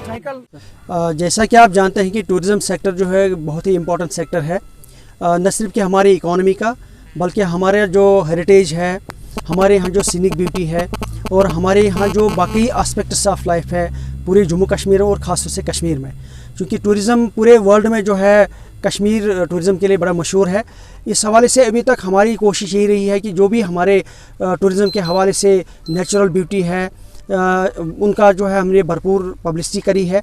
जैसा कि आप जानते हैं कि टूरिज़्म सेक्टर जो है बहुत ही इम्पोर्टेंट सेक्टर है, न सिर्फ कि हमारी इकोनॉमी का बल्कि हमारे जो हेरिटेज है, हमारे यहाँ जो सीनिक ब्यूटी है और हमारे यहाँ जो बाकी एस्पेक्ट्स ऑफ लाइफ है पूरे जम्मू कश्मीर और ख़ास तौर से कश्मीर में, क्योंकि टूरिज़्म पूरे वर्ल्ड में जो है कश्मीर टूरिज़्म के लिए बड़ा मशहूर है। इस हवाले से अभी तक हमारी कोशिश यही रही है कि जो भी हमारे टूरिज़्म के हवाले से नेचुरल ब्यूटी है उनका जो है हमने भरपूर पब्लिसिटी करी है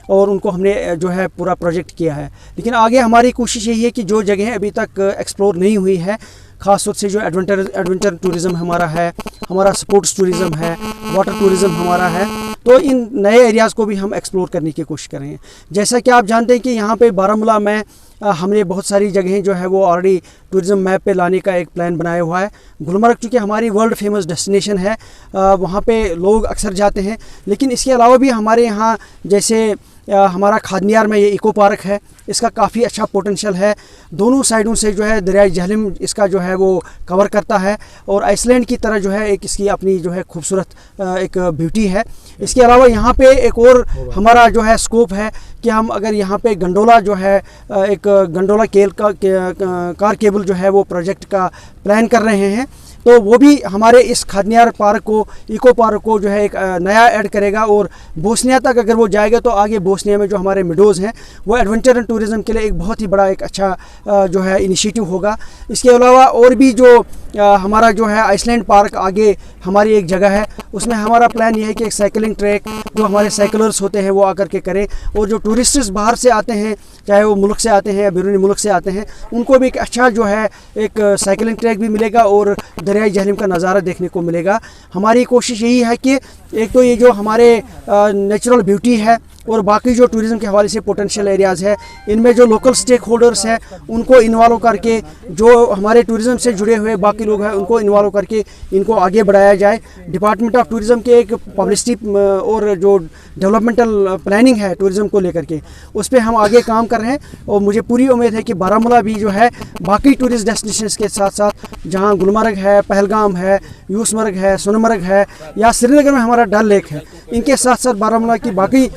और उनको हमने जो है पूरा प्रोजेक्ट किया है। लेकिन आगे हमारी कोशिश यही है कि जो जगह अभी तक एक्सप्लोर नहीं हुई है, ख़ास तौर से जो एडवेंचर टूरिज़्म हमारा है, हमारा स्पोर्ट्स टूरिज़्म है, वाटर टूरिज़्म हमारा है, तो इन नए एरियाज़ को भी हम एक्सप्लोर करने की कोशिश कर रहे हैं। जैसा कि आप जानते हैं कि यहाँ पे बारामूला में हमने बहुत सारी जगहें जो है वो ऑलरेडी टूरिज़्म मैप पे लाने का एक प्लान बनाया हुआ है। गुलमर्ग चूँकि हमारी वर्ल्ड फेमस डेस्टिनेशन है, वहाँ पे लोग अक्सर जाते हैं, लेकिन इसके अलावा भी हमारे यहाँ जैसे हमारा खादनियार में ये इको पार्क है, इसका काफ़ी अच्छा पोटेंशियल है। दोनों साइडों से जो है दरियाई जहलम इसका जो है वो कवर करता है और आइसलैंड की तरह जो है एक इसकी अपनी जो है खूबसूरत एक ब्यूटी है। इसके अलावा यहाँ पे एक और हमारा जो है स्कोप है कि हम अगर यहाँ पे गंडोला जो है एक गंडोला कार केबल जो है वो प्रोजेक्ट का प्लान कर रहे हैं, तो वो भी हमारे इस खादनियार पार्क को, इको पार्क को जो है एक नया ऐड करेगा और बोस्निया तक अगर वो जाएगा तो आगे बोस्निया में जो हमारे मिडोज़ हैं वो एडवेंचर एंड टूरिज़म के लिए एक बहुत ही बड़ा एक अच्छा जो है इनिशिएटिव होगा। इसके अलावा और भी जो हमारा जो है आइसलैंड पार्क आगे हमारी एक जगह है, उसमें हमारा प्लान ये है कि एक साइकिलिंग ट्रैक जो हमारे साइकिलर्स होते हैं वो आकर के करें और जो टूरिस्ट्स बाहर से आते हैं, चाहे वो मुल्क से आते हैं या बैरूनी मुल्क से आते हैं, उनको भी एक अच्छा जो है एक साइकिलिंग ट्रैक भी मिलेगा और दरियाई जहलम का नज़ारा देखने को मिलेगा। हमारी कोशिश यही है कि एक तो ये जो हमारे नेचुरल ब्यूटी है और बाकी जो टूरिज़्म के हवाले से पोटेंशियल एरियाज़ है, इनमें जो लोकल स्टेक होल्डर्स हैं उनको इन्वॉल्व करके, जो हमारे टूरिज़्म से जुड़े हुए बाकी लोग हैं उनको इन्वॉल्व करके इनको आगे बढ़ाया जाए। डिपार्टमेंट ऑफ टूरिज़्म के एक पब्लिसिटी और जो डेवलपमेंटल प्लानिंग है टूरिज़्म को लेकर के, उस पर हम आगे काम कर रहे हैं और मुझे पूरी उम्मीद है कि बारामूला भी जो है बाकी टूरिस्ट डेस्टिनेशंस के साथ साथ जहाँ गुलमर्ग है, पहलगाम है, यूसमर्ग है, सोनमर्ग है या श्रीनगर में हमारा डल लेक है, इनके साथ साथ बारामूला की बाकी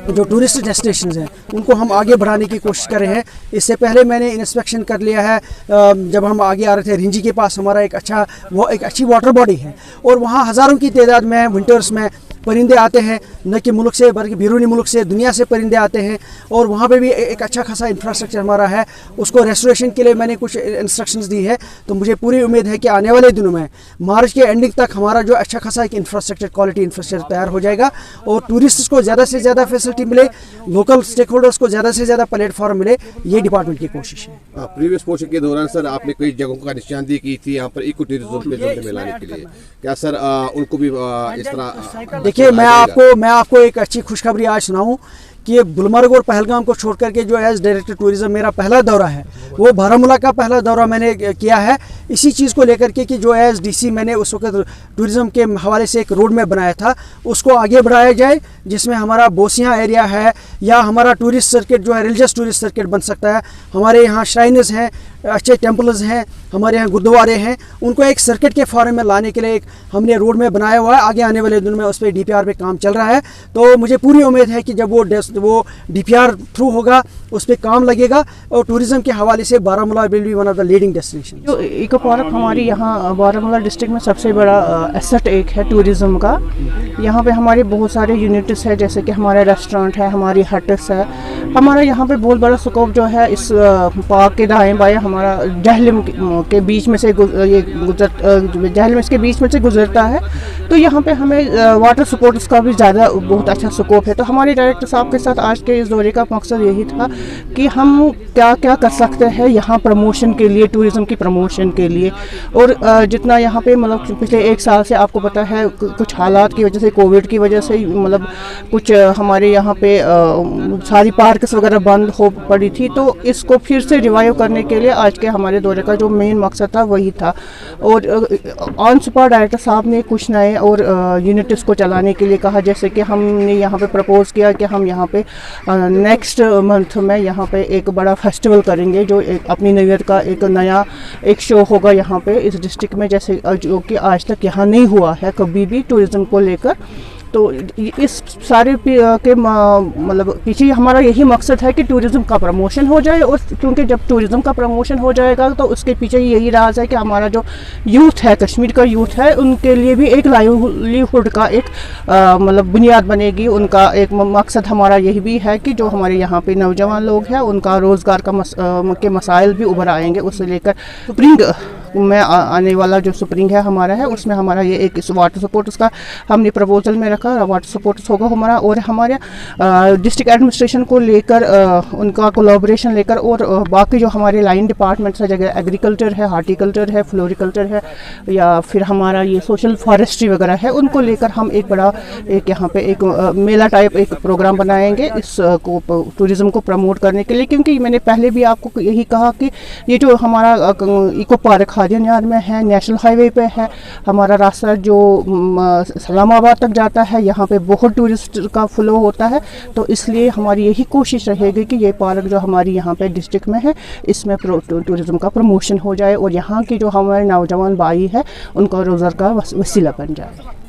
जो टूरिस्ट डेस्टिनेशंस हैं उनको हम आगे बढ़ाने की कोशिश कर रहे हैं। इससे पहले मैंने इंस्पेक्शन कर लिया है, जब हम आगे आ रहे थे रिंजी के पास हमारा एक अच्छी वाटर बॉडी है और वहाँ हज़ारों की तादाद में विंटर्स में परिंदे आते हैं, न कि मुल्क से बल्कि बैरूनी मुल्क से, दुनिया से परिंदे आते हैं और वहाँ पे भी एक अच्छा खासा इंफ्रास्ट्रक्चर हमारा है। उसको रेस्टोरेशन के लिए मैंने कुछ इंस्ट्रक्शंस दी है, तो मुझे पूरी उम्मीद है कि आने वाले दिनों में मार्च के एंडिंग तक हमारा जो अच्छा खासा एक इंफ्रास्ट्रक्चर, क्वालिटी इंफ्रास्ट्रक्चर तैयार हो जाएगा और टूरिस्ट्स को ज़्यादा से ज़्यादा फैसिलिटी मिले, लोकल स्टेक होल्डर्स को ज़्यादा से ज़्यादा प्लेटफॉर्म मिले, ये डिपार्टमेंट की कोशिश है। प्रीवियस पोर्शन के दौरान सर आपने कई जगहों का निशानदेही की थी यहाँ पर इको टूरिज्म में लाने के लिए, क्या सर उनको भी इस तरह? देखिए, मैं आपको एक अच्छी खुशखबरी आज सुनाऊं कि गुलमर्ग और पहलगाम को छोड़ करके जो एज डायरेक्टर टूरिज़्म मेरा पहला दौरा है वो बारामूला का पहला दौरा मैंने किया है, इसी चीज़ को लेकर के कि जो एज डीसी मैंने उस वक्त टूरिज़्म के हवाले से एक रोड मैप बनाया था उसको आगे बढ़ाया जाए, जिसमें हमारा बोसिया एरिया है या हमारा टूरिस्ट सर्किट जो है रिलीजियस टूरिस्ट सर्किट बन सकता है। हमारे यहाँ श्राइन्स हैं, अच्छे टेम्पल्स हैं, हमारे यहाँ गुरुद्वारे हैं, उनको एक सर्किट के फॉर्म में लाने के लिए एक हमने रोड में बनाया हुआ है। आगे आने वाले दिनों में उस पर DPR पे काम चल रहा है, तो मुझे पूरी उम्मीद है कि जब वो DPR थ्रू होगा उस पर काम लगेगा और टूरिज़्म के हवाले से Baramulla will be one of the leading destination. जो इको पार्क हमारी यहाँ बारामूला डिस्ट्रिक्ट में सबसे बड़ा एसेट एक है टूरिज़्म का। यहाँ पे हमारे बहुत सारे यूनिट्स है, जैसे कि हमारे रेस्टोरेंट है, हमारी हट्स है। हमारा यहाँ पे बहुत बड़ा स्कोप जो है इस पार्क के दाएं बाएं हमारा जहलम के बीच में से जहलम इसके बीच में से गुजरता है, तो यहाँ पे हमें वाटर सपोर्ट्स का भी ज़्यादा बहुत अच्छा स्कोप है। तो हमारे डायरेक्टर साहब के साथ आज के इस दौरे का मकसद यही था कि हम क्या क्या कर सकते हैं यहाँ प्रमोशन के लिए, टूरिज़्म की प्रमोशन के लिए। और जितना यहाँ पे मतलब पिछले 1 साल से आपको पता है कुछ हालात की वजह से, कोविड की वजह से मतलब कुछ हमारे यहाँ पे सारी पार्क्स वगैरह बंद हो पड़ी थी, तो इसको फिर से रिवाइव करने के लिए आज के हमारे दौरे का जो मेन मकसद था वही था। और ऑन स्पॉट डायरेक्टर साहब ने कुछ नए और यूनिट्स को चलाने के लिए कहा, जैसे कि हमने यहाँ पे प्रपोज किया कि हम यहाँ पे नेक्स्ट मंथ में यहाँ पे एक बड़ा फेस्टिवल करेंगे, जो एक अपनी न्यू ईयर का एक नया एक शो होगा यहाँ पे इस डिस्ट्रिक्ट में, जैसे जो कि आज तक यहाँ नहीं हुआ है कभी भी टूरिज़्म को लेकर। तो इस सारे के मतलब पीछे हमारा यही मकसद है कि टूरिज़्म का प्रमोशन हो जाए, और क्योंकि जब टूरिज़्म का प्रमोशन हो जाएगा तो उसके पीछे यही राज है कि हमारा जो यूथ है, कश्मीर का यूथ है, उनके लिए भी एक लाइवलीहुड का एक मतलब बुनियाद बनेगी। उनका एक मकसद हमारा यही भी है कि जो हमारे यहाँ पे नौजवान लोग हैं उनका रोज़गार के मसाइल भी उभर आएंगे। उससे लेकर स्प्रिंग में आने वाला जो स्प्रिंग है हमारा है, उसमें हमारा ये एक इस वाटर सपोर्ट उसका हमने प्रपोजल में रखा, वाटर सपोर्ट होगा हमारा। और हमारे डिस्ट्रिक्ट एडमिनिस्ट्रेशन को लेकर उनका कोलैबोरेशन लेकर, और बाकी जो हमारे लाइन डिपार्टमेंट्स है, जगह एग्रीकल्चर है, हार्टिकल्चर है, फ्लोरिकल्चर है, या फिर हमारा ये सोशल फॉरेस्ट्री वगैरह है, उनको लेकर हम एक बड़ा एक यहाँ पे एक मेला टाइप एक प्रोग्राम बनाएंगे इस को टूरिज़्म को प्रमोट करने के लिए। क्योंकि मैंने पहले भी आपको यही कहा कि ये जो हमारा इको पार्क खादियान यार्ड में है, नेशनल हाईवे पे है, हमारा रास्ता जो इस्लामाबाद तक जाता है, यहाँ पे बहुत टूरिस्ट का फ्लो होता है। तो इसलिए हमारी यही कोशिश रहेगी कि ये पार्क जो हमारी यहाँ पे डिस्ट्रिक्ट में है, इसमें टूरिज़्म का प्रमोशन हो जाए और यहाँ की जो हमारे नौजवान भाई है उनका रोज़गार का वसीला बन जाए।